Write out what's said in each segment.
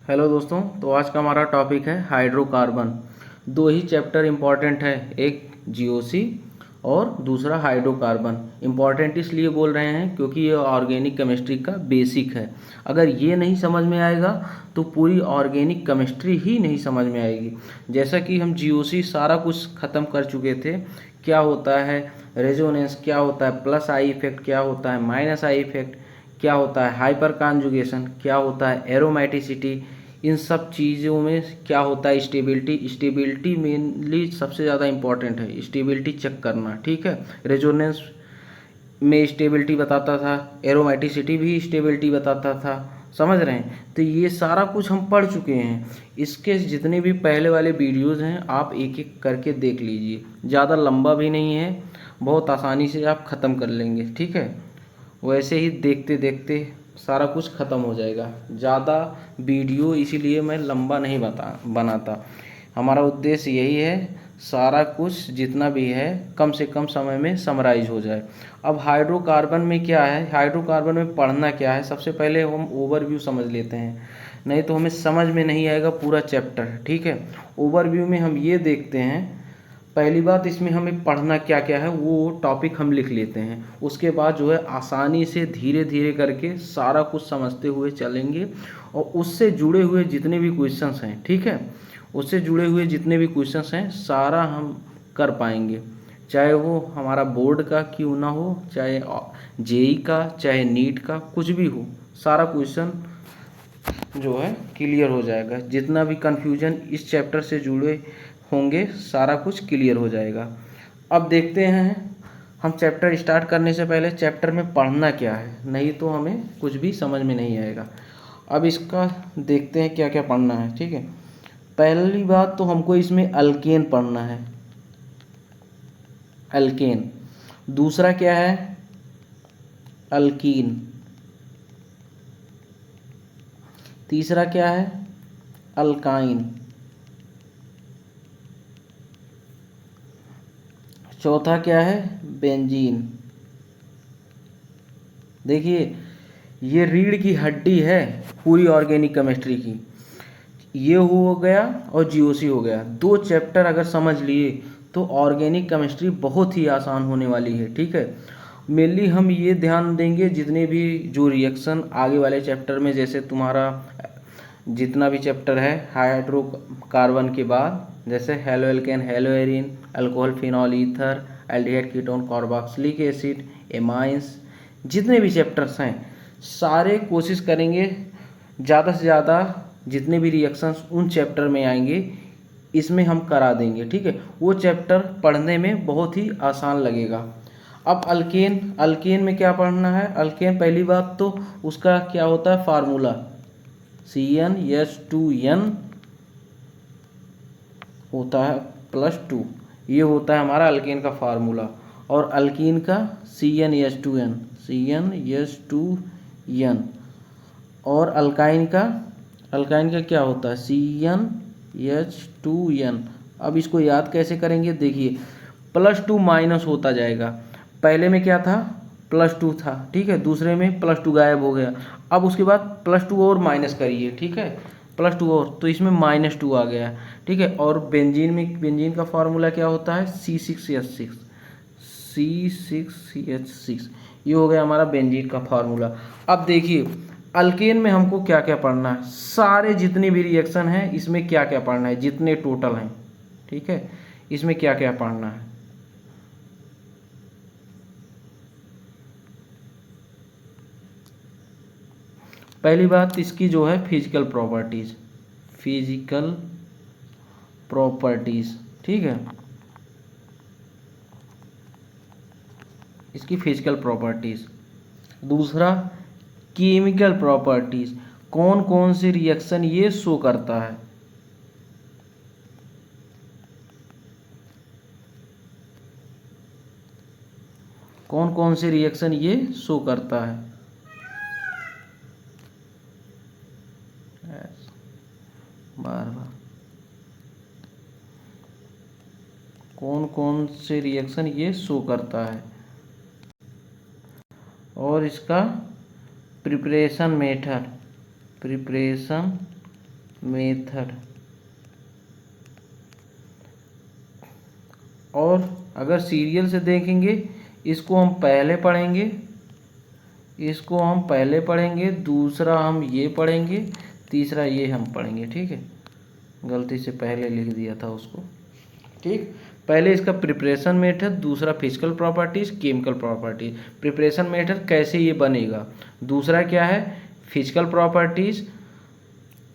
Hello दोस्तों, तो आज का हमारा टॉपिक है हाइड्रोकार्बन। दो ही चैप्टर इम्पॉर्टेंट है, एक जीओसी और दूसरा हाइड्रोकार्बन। इम्पॉर्टेंट इसलिए बोल रहे हैं क्योंकि ये ऑर्गेनिक केमिस्ट्री का बेसिक है। अगर ये नहीं समझ में आएगा तो पूरी ऑर्गेनिक केमिस्ट्री ही नहीं समझ में आएगी। जैसा कि हम जीओसी सारा कुछ ख़त्म कर चुके थे, क्या होता है रेजोनेंस, क्या होता है प्लस आई इफेक्ट, क्या होता है माइनस आई इफेक्ट, क्या होता है हाइपर कॉन्जुगेशन, क्या होता है एरोमेटिसिटी, इन सब चीज़ों में क्या होता है स्टेबिलिटी मेनली सबसे ज़्यादा इंपॉर्टेंट है, स्टेबिलिटी चेक करना। ठीक है, रेजोनेंस में स्टेबिलिटी बताता था, एरोमेटिसिटी भी स्टेबिलिटी बताता था। समझ रहे हैं? तो ये सारा कुछ हम पढ़ चुके हैं। इसके जितने भी पहले वाले वीडियोज़ हैं आप एक एक करके देख लीजिए, ज़्यादा लंबा भी नहीं है, बहुत आसानी से आप ख़त्म कर लेंगे। ठीक है, वैसे ही देखते देखते सारा कुछ ख़त्म हो जाएगा। ज़्यादा वीडियो इसीलिए मैं लंबा नहीं बनाता। हमारा उद्देश्य यही है सारा कुछ जितना भी है कम से कम समय में समराइज हो जाए। अब हाइड्रोकार्बन में क्या है, हाइड्रोकार्बन में पढ़ना क्या है, सबसे पहले हम ओवरव्यू समझ लेते हैं, नहीं तो हमें समझ में नहीं आएगा पूरा चैप्टर। ठीक है, ओवरव्यू में हम ये देखते हैं, पहली बात इसमें हमें पढ़ना क्या क्या है वो टॉपिक हम लिख लेते हैं। उसके बाद जो है आसानी से धीरे धीरे करके सारा कुछ समझते हुए चलेंगे और उससे जुड़े हुए जितने भी क्वेश्चंस हैं, ठीक है, उससे जुड़े हुए जितने भी क्वेश्चंस हैं सारा हम कर पाएंगे, चाहे वो हमारा बोर्ड का क्यों ना हो, चाहे जेई का, चाहे नीट का, कुछ भी हो, सारा क्वेश्चन जो है क्लियर हो जाएगा। जितना भी कन्फ्यूजन इस चैप्टर से जुड़े होंगे सारा कुछ क्लियर हो जाएगा। अब देखते हैं, हम चैप्टर स्टार्ट करने से पहले चैप्टर में पढ़ना क्या है, नहीं तो हमें कुछ भी समझ में नहीं आएगा। अब इसका देखते हैं क्या क्या पढ़ना है। ठीक है, पहली बात तो हमको इसमें अल्केन पढ़ना है, अल्केन। दूसरा क्या है, अल्कीन। तीसरा क्या है, अल्काइन। चौथा क्या है, बेंजीन। देखिए ये रीढ़ की हड्डी है पूरी ऑर्गेनिक केमिस्ट्री की, ये हो गया और जीओसी हो गया। दो चैप्टर अगर समझ लिए तो ऑर्गेनिक केमिस्ट्री बहुत ही आसान होने वाली है। ठीक है, मेनली हम ये ध्यान देंगे जितने भी जो रिएक्शन आगे वाले चैप्टर में, जैसे तुम्हारा जितना भी चैप्टर है हाइड्रोकार्बन के बाद, जैसे halo alkane, hello Erin, alcohol, phenol, ether, aldehyde, ketone, carboxylic acid, amines, जितने भी चैप्टर्स हैं सारे कोशिश करेंगे ज़्यादा से ज़्यादा जितने भी रिएक्शंस उन चैप्टर में आएंगे इसमें हम करा देंगे। ठीक है, वो चैप्टर पढ़ने में बहुत ही आसान लगेगा। अब अल्केन, अल्केन में क्या पढ़ना है, अल्केन पहली बात तो उसका क्या होता है फार्मूला, CnH2n होता है +2, ये होता है हमारा अल्केन का फार्मूला। और अल्कीन का CnH2n, CnH2n। और अल्काइन का क्या होता है, CnH2n। अब इसको याद कैसे करेंगे, देखिए +2 माइनस होता जाएगा, पहले में क्या था +2 था, ठीक है, दूसरे में +2 गायब हो गया, अब उसके बाद +2 और माइनस करिए, ठीक है, +2 और, तो इसमें -2 आ गया। ठीक है, और बेंजीन में, बेंजीन का फार्मूला क्या होता है, C6H6, ये हो गया हमारा बेंजीन का फार्मूला। अब देखिए अल्केन में हमको क्या क्या पढ़ना है, सारे जितने भी रिएक्शन हैं इसमें क्या क्या पढ़ना है, जितने टोटल हैं, ठीक है, इसमें क्या क्या पढ़ना है। पहली बात इसकी जो है फिजिकल प्रॉपर्टीज, फिजिकल प्रॉपर्टीज, ठीक है, इसकी फिजिकल प्रॉपर्टीज। दूसरा केमिकल प्रॉपर्टीज, कौन कौन से रिएक्शन ये शो करता है, कौन कौन से रिएक्शन ये शो करता है। बार बार कौन कौन से रिएक्शन ये शो करता है, और इसका प्रिपरेशन मेथड, प्रिपरेशन मेथड। और अगर सीरियल से देखेंगे, इसको हम पहले पढ़ेंगे, इसको हम पहले पढ़ेंगे, दूसरा हम ये पढ़ेंगे, तीसरा ये हम पढ़ेंगे। ठीक है, गलती से पहले लिख दिया था उसको। ठीक, पहले इसका प्रिपरेशन मेथड, दूसरा physical properties, chemical properties. Preparation method कैसे ये बनेगा, दूसरा क्या है फिजिकल प्रॉपर्टीज,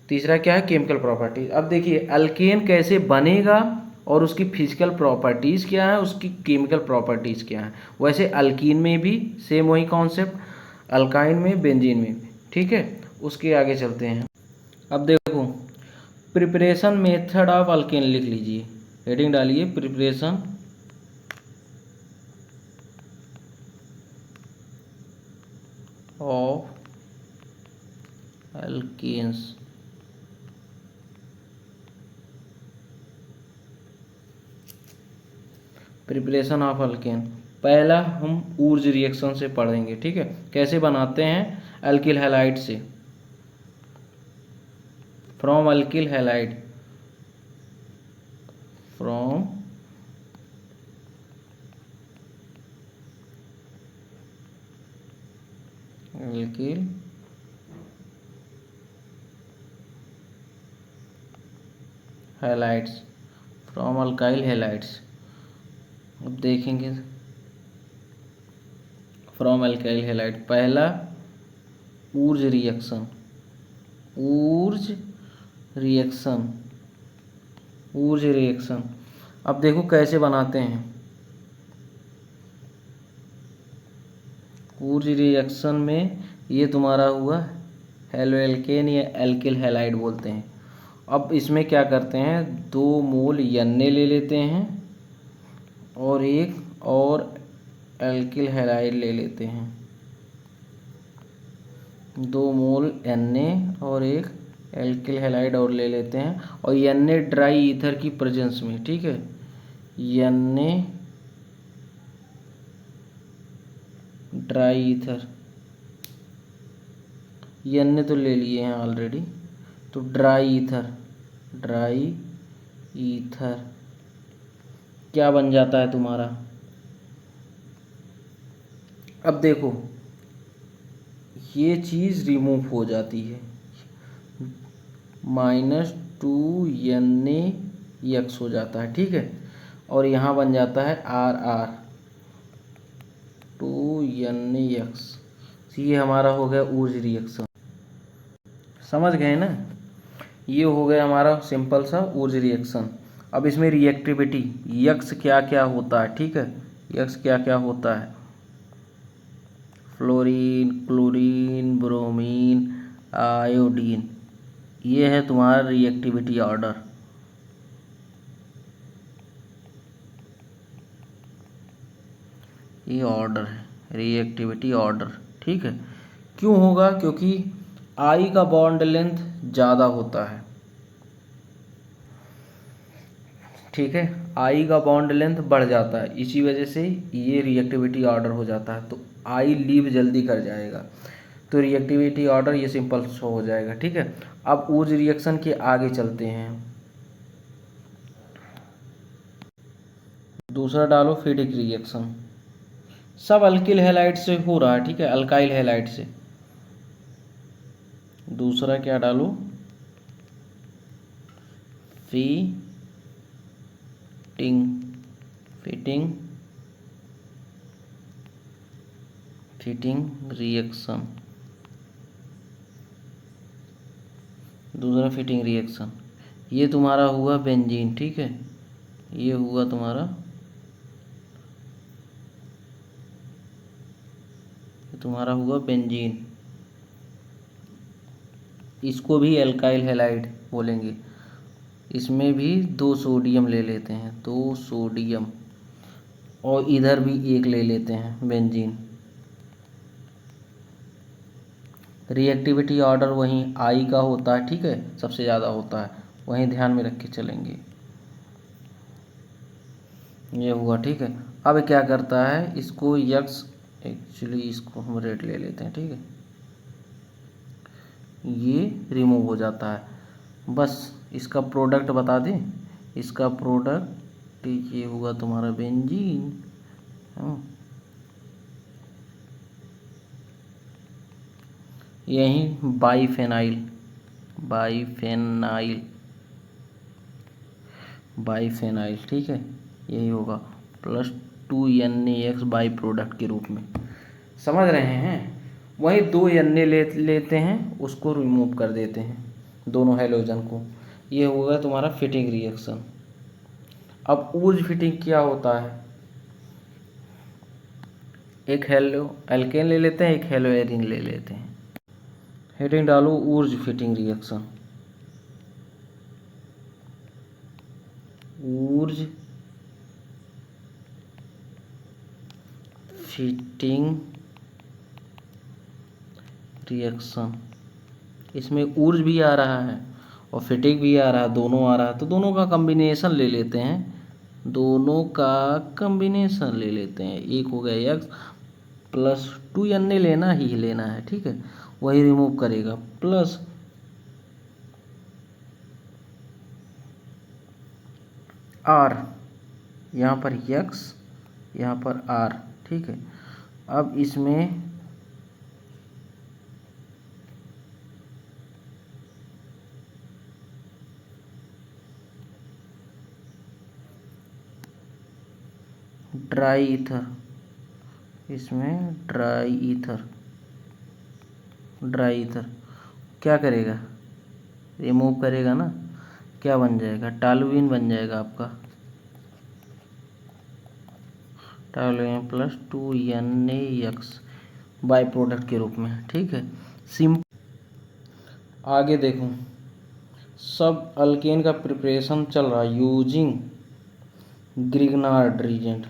तीसरा क्या है केमिकल प्रॉपर्टीज। अब देखिए अल्केन कैसे बनेगा और उसकी फिजिकल प्रॉपर्टीज़ क्या है, उसकी केमिकल प्रॉपर्टीज़ क्या है। वैसे अल्कीन में भी सेम वही कॉन्सेप्ट, अल्काइन में, बेंजीन में भी। ठीक है, उसके आगे चलते हैं। अब देखो प्रिपरेशन मेथड ऑफ अल्केन लिख लीजिए, हेडिंग डालिए preparation of alkanes. Preparation of alkane, पहला हम ऊर्ज रिएक्शन से पढ़ेंगे। ठीक है, कैसे बनाते हैं, अल्किल हैलाइड से, from alkyl halide, from alkyl halides, from alkyl halides. अब देखेंगे फ्रॉम अल्काइल हैलाइड, पहला Wurtz reaction, Wurtz reaction, Wurtz reaction. अब देखो कैसे बनाते हैं, ऊर्ज रिएक्शन में ये तुम्हारा हुआ हेलो एल्केन या एल्किल हैलाइड बोलते हैं। अब इसमें क्या करते हैं, 2 मोल एन ले लेते हैं और एक और एल्किल हैलाइड ले लेते हैं, 2 मोल एन और एक एल्किल हैलाइड और ले लेते हैं, और एन ड्राई ईथर की प्रेजेंस में। ठीक है, एन ड्राई ईथर, एन तो ले लिए हैं ऑलरेडी, तो ड्राई ईथर, ड्राई ईथर क्या बन जाता है तुम्हारा। अब देखो ये चीज़ रिमूव हो जाती है, -2Na हो जाता है। ठीक है, और यहाँ बन जाता है RR 2Na। ये हमारा हो गया ऊर्ज रिएक्शन, समझ गए ना। ये हो गया हमारा सिंपल सा ऊर्ज रिएक्शन। अब इसमें रिएक्टिविटी यक्स क्या क्या होता है। ठीक है, यक्स क्या क्या होता है, फ्लोरीन, क्लोरीन, ब्रोमीन, आयोडीन। ये है तुम्हारा रिएक्टिविटी ऑर्डर। ये ऑर्डर है रिएक्टिविटी ऑर्डर। ठीक है, क्यों होगा, क्योंकि आई का बॉन्ड लेंथ ज़्यादा होता है। ठीक है, आई का बॉन्ड लेंथ बढ़ जाता है, इसी वजह से ये रिएक्टिविटी ऑर्डर हो जाता है। तो आई लीव जल्दी कर जाएगा, तो रिएक्टिविटी ऑर्डर ये सिंपल शो हो जाएगा। ठीक है, अब ऊर्ज रिएक्शन के आगे चलते हैं। दूसरा डालो फिडिक रिएक्शन, सब अल्किल हैलाइड से हो रहा है। ठीक है, अल्काइल हैलाइड से। दूसरा क्या डालो, फिटिंग, फिटिंग, फिटिंग रिएक्शन। दूसरा फिटिंग रिएक्शन, ये तुम्हारा हुआ बेंजीन। ठीक है, ये हुआ तुम्हारा, ये तुम्हारा हुआ बेंजीन। इसको भी एल्काइल हैलाइड बोलेंगे। इसमें भी 2 सोडियम ले लेते हैं, 2 सोडियम, और इधर भी 1 ले लेते हैं बेंजीन। रिएक्टिविटी ऑर्डर वहीं आई का होता है। ठीक है, सबसे ज़्यादा होता है, वहीं ध्यान में रख के चलेंगे। ये हुआ। ठीक है, अब क्या करता है, इसको यक्स, एक्चुअली इसको हम रेड ले लेते हैं। ठीक है, ये रिमूव हो जाता है, बस इसका प्रोडक्ट बता दें, इसका प्रोडक्ट ये होगा तुम्हारा बेंजीन। यही बाईफेनाइल, बाईफेनाइल ठीक है, यही होगा +2 बाई प्रोडक्ट के रूप में, समझ रहे हैं। वही 2 लेते हैं, उसको रिमूव कर देते हैं दोनों हैलोजन को, ये होगा तुम्हारा फिटिंग रिएक्शन। अब ऊर्ज फिटिंग क्या होता है, एक हेलो एल्केन ले लेते हैं, एक हेलो एरिन ले लेते हैं। हेडिंग डालो Wurtz fitting reaction, Wurtz fitting reaction. इसमें ऊर्ज भी आ रहा है और फिटिंग भी आ रहा है, दोनों आ रहा है, तो दोनों का कॉम्बिनेशन ले लेते हैं, दोनों का कॉम्बिनेशन ले लेते हैं। एक हो गया x +2 लेना ही लेना है, ठीक है, वही रिमूव करेगा, प्लस r, यहाँ पर x, यहाँ पर r, ठीक है। अब इसमें ड्राई ईथर, इसमें ड्राई ईथर क्या करेगा, रिमूव करेगा ना, क्या बन जाएगा, टॉल्यूइन बन जाएगा आपका, टॉल्यूइन +2 बाई प्रोडक्ट के रूप में, ठीक है। आगे देखो, सब अल्केन का प्रिपरेशन चल रहा है using Grignard reagent,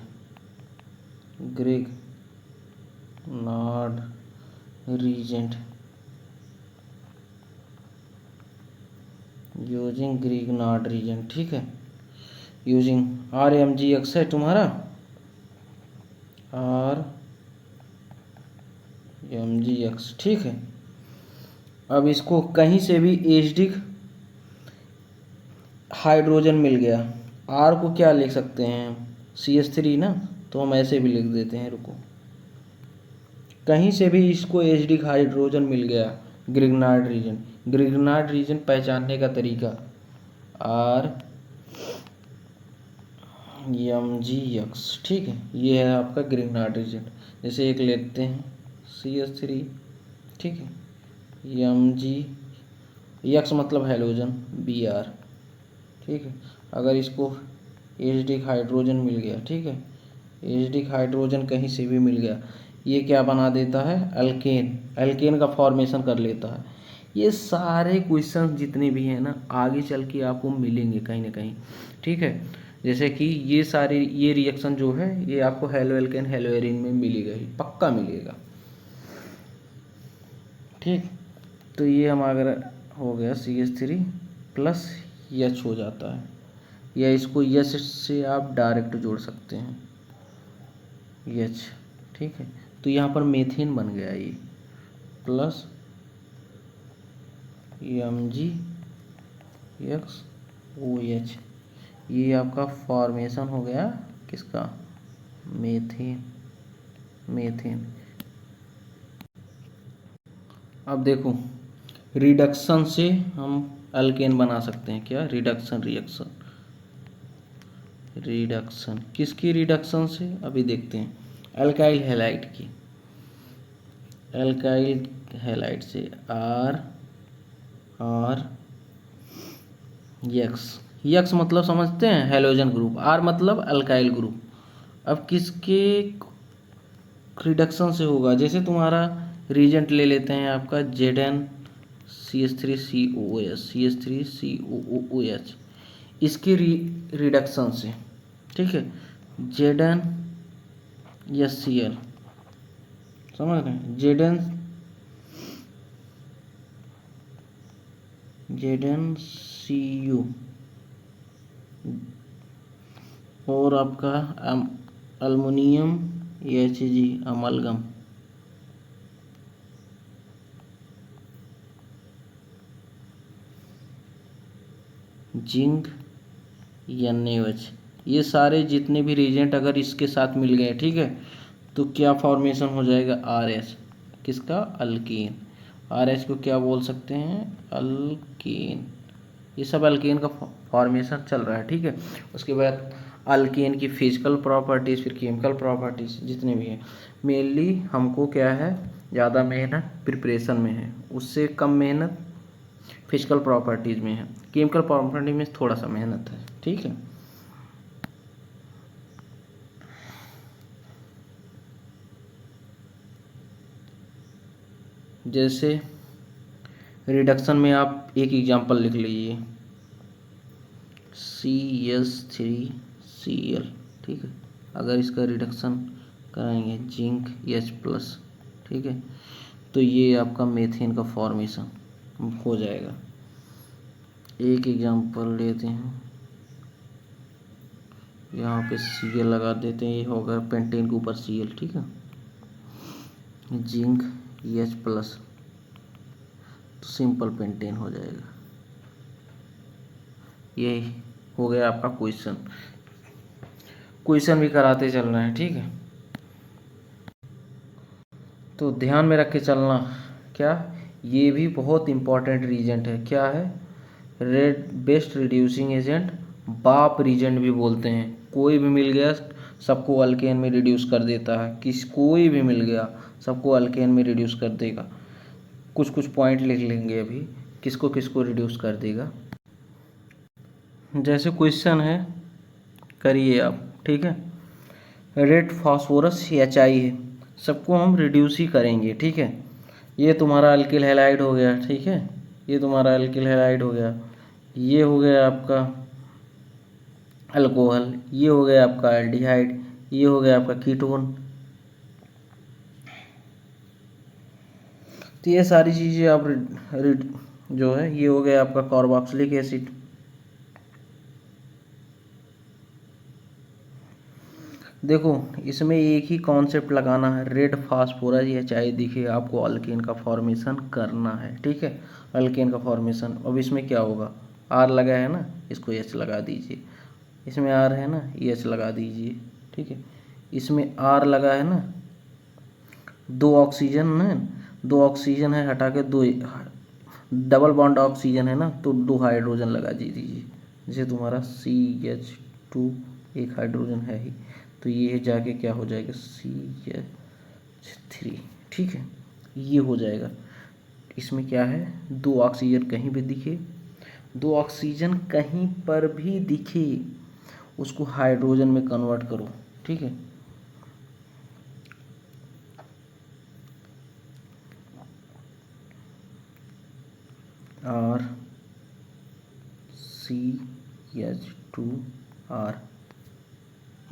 using Grignard reagent, ठीक है, यूजिंग RMGX है तुम्हारा, RMGX, ठीक है। अब इसको कहीं से भी एसिडिक हाइड्रोजन मिल गया, R को क्या लिख सकते हैं, CH3 ना, तो हम ऐसे भी लिख देते हैं, रुको, कहीं से भी इसको एसिडिक हाइड्रोजन मिल गया, ग्रिग्नार्ड रीजन पहचानने का तरीका RMGX, ठीक है, ये है आपका ग्रिग्नार्ड रीजन। जैसे एक लेते हैं CH3, ठीक है, MgX मतलब हैलोजन Br, ठीक है। अगर इसको एसिडिक हाइड्रोजन मिल गया, ठीक है, एसिडिक हाइड्रोजन कहीं से भी मिल गया, ये क्या बना देता है, अल्केन का फॉर्मेशन कर लेता है। ये सारे क्वेश्चन जितने भी हैं ना, आगे चल के आपको मिलेंगे कहीं ना कहीं, ठीक है। जैसे कि ये रिएक्शन जो है, ये आपको हेलो एल्केन हेलो एरिन में मिलेगा ही, पक्का मिलेगा, ठीक। तो ये हम अगर हो गया CH3 + H हो जाता है, या इसको H से आप डायरेक्ट जोड़ सकते हैं, H, ठीक है। तो यहाँ पर मेथेन बन गया ये, +MgXOH, ये आपका फॉर्मेशन हो गया किसका, मेथेन। अब देखो, रिडक्शन से हम अल्केन बना सकते हैं, क्या, रिडक्शन किसकी, रिडक्शन से अभी देखते हैं, अल्काइल हैलाइड से यक्स मतलब समझते हैं, हैलोजन ग्रुप, R मतलब अल्काइल ग्रुप। अब किसके रिडक्शन से होगा, जैसे तुम्हारा रीजेंट ले लेते हैं आपका CH3COOH, इसकी रिडक्शन से, ठीक है, ZnSCl, समझ रहे हैं, ZnCU, और आपका aluminium Hg amalgam, zinc NaOH, ये सारे जितने भी रिएजेंट अगर इसके साथ मिल गए, ठीक है, तो क्या फॉर्मेशन हो जाएगा, RH, किसका, अल्कीन। RH को क्या बोल सकते हैं, अल्कीन। ये सब अल्केन का फॉर्मेशन चल रहा है, ठीक है। उसके बाद अल्केन की फिजिकल प्रॉपर्टीज़, फिर केमिकल प्रॉपर्टीज़ जितने भी हैं, मेनली हमको क्या है, ज़्यादा मेहनत प्रिपरेशन में है, उससे कम मेहनत फिजिकल प्रॉपर्टीज़ में है, केमिकल प्रॉपर्टी में थोड़ा सा मेहनत है, ठीक है। जैसे रिडक्शन में आप एक एग्जांपल लिख लीजिए, CH3Cl, ठीक है। अगर इसका रिडक्शन कराएंगे जिंक H+, ठीक है, तो ये आपका मेथेन का फॉर्मेशन हो जाएगा। एक एग्जांपल लेते हैं, यहाँ पे Cl लगा देते हैं, ये होगा पेंटेन के ऊपर Cl, ठीक है, जिंक H+, तो सिंपल पेंटेन हो जाएगा। ये हो गया आपका क्वेश्चन, क्वेश्चन भी कराते चलना है, ठीक है। तो ध्यान में रख के चलना, क्या, ये भी बहुत इंपॉर्टेंट रीजेंट है, क्या है, बेस्ट रिड्यूसिंग एजेंट, बाप रीजेंट भी बोलते हैं। कोई भी मिल गया सबको अल्केन में रिड्यूस कर देता है, कोई भी मिल गया सबको अल्केन में रिड्यूस कर देगा। कुछ कुछ पॉइंट लिख लेंगे अभी, किसको किसको रिड्यूस कर देगा। जैसे क्वेश्चन है, करिए आप, ठीक है। रेड फास्फोरस HI है, सबको हम रिड्यूस ही करेंगे, ठीक है। ये तुम्हारा अल्किल हैलाइड हो गया, ठीक है, ये तुम्हारा अल्किल हैलाइड हो गया, ये हो गया आपका अल्कोहल, ये हो गया आपका एल्डिहाइड, ये हो गया आपका कीटोन। तो ये सारी चीज़ें आप जो है, ये हो गया आपका कार्बोक्सिलिक एसिड। देखो इसमें एक ही कॉन्सेप्ट लगाना है, रेड फास्फोरस HI दिखे आपको अल्केन का फॉर्मेशन करना है, ठीक है, अल्केन का फॉर्मेशन। अब इसमें क्या होगा, R लगा है ना, इसको H लगा दीजिए, इसमें R है ना, H लगा दीजिए, ठीक है। इसमें R लगा है ना, 2 ऑक्सीजन है, 2 ऑक्सीजन है, हटा के 2 डबल बॉन्ड ऑक्सीजन है ना, तो 2 हाइड्रोजन लगा दीजिए, जैसे तुम्हारा CH2 एक हाइड्रोजन है ही, तो ये जाके क्या हो जाएगा, CH3, ठीक है, ये हो जाएगा। इसमें क्या है, 2 ऑक्सीजन कहीं भी दिखे, 2 ऑक्सीजन कहीं पर भी दिखे, उसको हाइड्रोजन में कन्वर्ट करो, ठीक है। CH2R,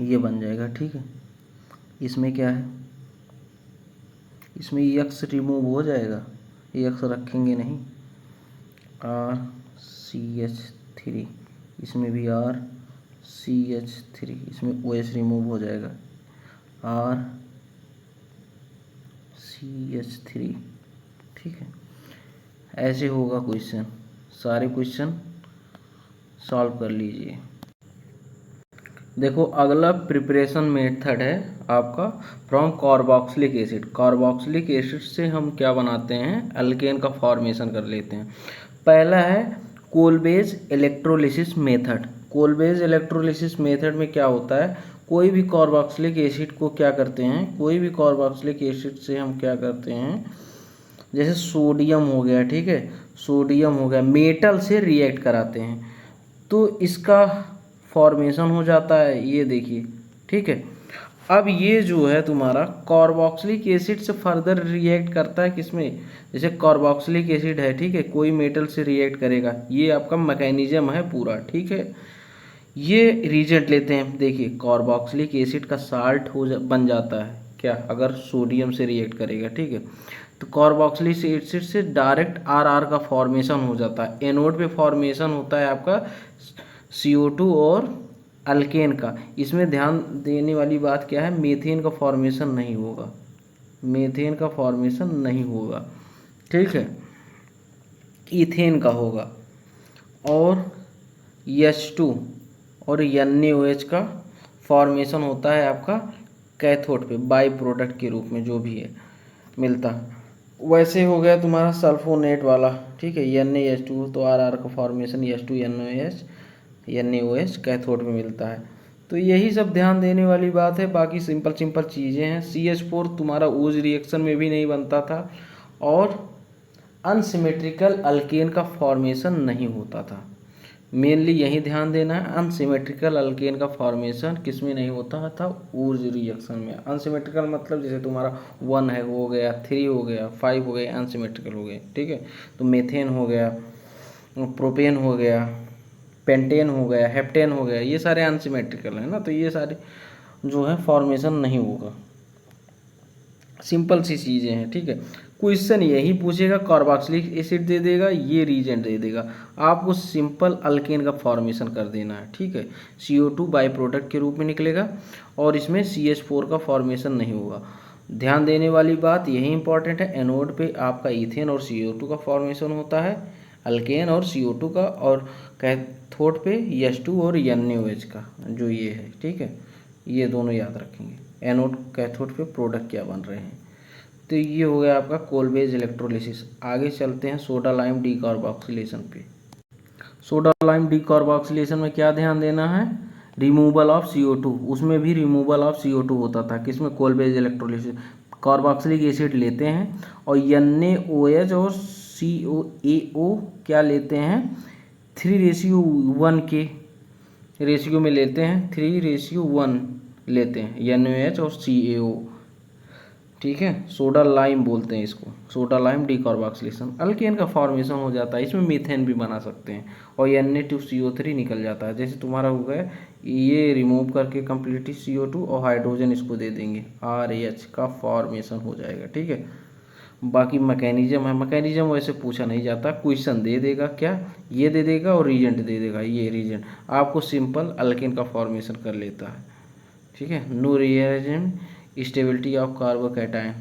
ये बन जाएगा, ठीक है। इसमें क्या है, इसमें X रिमूव हो जाएगा, X रखेंगे नहीं, RCH3, इसमें भी RCH3, इसमें OH रिमूव हो जाएगा, RCH3, ठीक है। ऐसे होगा क्वेश्चन, सारे क्वेश्चन सॉल्व कर लीजिए। देखो अगला प्रिपरेशन मेथड है आपका from carboxylic acid. Carboxylic acid से हम क्या बनाते हैं, अल्केन का फॉर्मेशन कर लेते हैं। पहला है कोलबेज इलेक्ट्रोलिसिस मेथड। कोलबेज इलेक्ट्रोलिसिस मेथड में क्या होता है, कोई भी कार्बोक्सिलिक एसिड को क्या करते हैं, कोई भी कार्बोक्सिलिक एसिड से हम क्या करते हैं, जैसे सोडियम हो गया, ठीक है, सोडियम हो गया, मेटल से रिएक्ट कराते हैं, तो इसका फॉर्मेशन हो जाता है, ये देखिए, ठीक है। अब ये जो है तुम्हारा कार्बोक्सिलिक एसिड से फर्दर रिएक्ट करता है किसमें, जैसे कार्बोक्सिलिक एसिड है, ठीक है, कोई मेटल से रिएक्ट करेगा, ये आपका मैकेनिज्म है पूरा, ठीक है। ये रिएजेंट लेते हैं, देखिए कार्बोक्सिलिक एसिड का साल्ट बन जाता है क्या, अगर सोडियम से रिएक्ट करेगा, ठीक है। तो कार्बोक्सिलिक एसिड से डायरेक्ट RR का फॉर्मेशन हो जाता है, एनोड पे फॉर्मेशन होता है आपका CO2 और अल्केन का। इसमें ध्यान देने वाली बात क्या है, मीथेन का फॉर्मेशन नहीं होगा, मीथेन का फॉर्मेशन नहीं होगा, ठीक है, इथेन का होगा। और H2 और NaOH का फॉर्मेशन होता है आपका कैथोड पे बाई प्रोडक्ट के रूप में जो भी है मिलता है। वैसे हो गया तुम्हारा सल्फोनेट वाला, ठीक है, NaH2 तो RR का फॉर्मेशन H2NaOH कैथोड में मिलता है। तो यही सब ध्यान देने वाली बात है, बाकी सिंपल सिंपल चीज़ें हैं। CH4 तुम्हारा ऊज रिएक्शन में भी नहीं बनता था और अनसिमेट्रिकल अल्केन का फॉर्मेशन नहीं होता था। मेनली यही ध्यान देना है, अनसिमेट्रिकल अल्केन का फॉर्मेशन किस में नहीं होता था, ऊर्ज रिएक्शन में। अनसिमेट्रिकल मतलब जैसे तुम्हारा 1 है हो गया, 3 हो गया, 5 हो गया, अनसिमेट्रिकल हो गए, ठीक है। तो मेथेन हो गया, प्रोपेन हो गया, पेंटेन हो गया, हेप्टेन हो गया, ये सारे अनसिमेट्रिकल है ना, तो ये सारे जो है फॉर्मेशन नहीं होगा। सिंपल सी चीज़ें हैं, ठीक है। क्वेश्चन यही पूछेगा, कार्बोक्सिलिक एसिड दे देगा, ये रीजेंट दे देगा, आपको सिंपल अल्केन का फॉर्मेशन कर देना है, ठीक है। CO2 बाई प्रोडक्ट के रूप में निकलेगा और इसमें CH4 का फॉर्मेशन नहीं होगा। ध्यान देने वाली बात यही इंपॉर्टेंट है, एनोड पे आपका इथेन और CO2 का फॉर्मेशन होता है, अल्केन और CO2 का, और कैथोड पे H2 और NaOH का जो ये है, ठीक है। ये दोनों याद रखेंगे, एनोड कैथोड पे प्रोडक्ट क्या बन रहे हैं। तो ये हो गया आपका कोलबेज इलेक्ट्रोलिसिस। आगे चलते हैं सोडा लाइम डीकार्बोक्सिलेशन पे। सोडा लाइम डीकार्बोक्सिलेशन में क्या ध्यान देना है, रिमूवल ऑफ CO2, उसमें भी रिमूवल ऑफ CO2 होता था, किसमें, कोलबेज इलेक्ट्रोलिसिस। कार्बोक्सिलिक एसिड लेते हैं और NaOH और COAO क्या लेते हैं, 3:1 के रेशियो में लेते हैं, 3:1 लेते हैं NaOH और CaO, ठीक है। सोडा लाइम बोलते हैं इसको, सोडा लाइम डीकार्बोक्सिलेशन। अल्केन का फॉर्मेशन हो जाता है, इसमें मीथेन भी बना सकते हैं और Na2CO3 निकल जाता है। जैसे तुम्हारा हो गया, ये रिमूव करके कम्प्लीटली CO2 और हाइड्रोजन इसको दे देंगे, RH का फॉर्मेशन हो जाएगा, ठीक है। बाकी मैकेनिज्म है, मैकेनिज्म वैसे पूछा नहीं जाता, क्वेश्चन दे देगा क्या, ये दे देगा और रीजेंट दे देगा, ये रीजेंट आपको सिंपल अल्केन का फॉर्मेशन कर लेता है, ठीक है। No reagent stability of carbocation,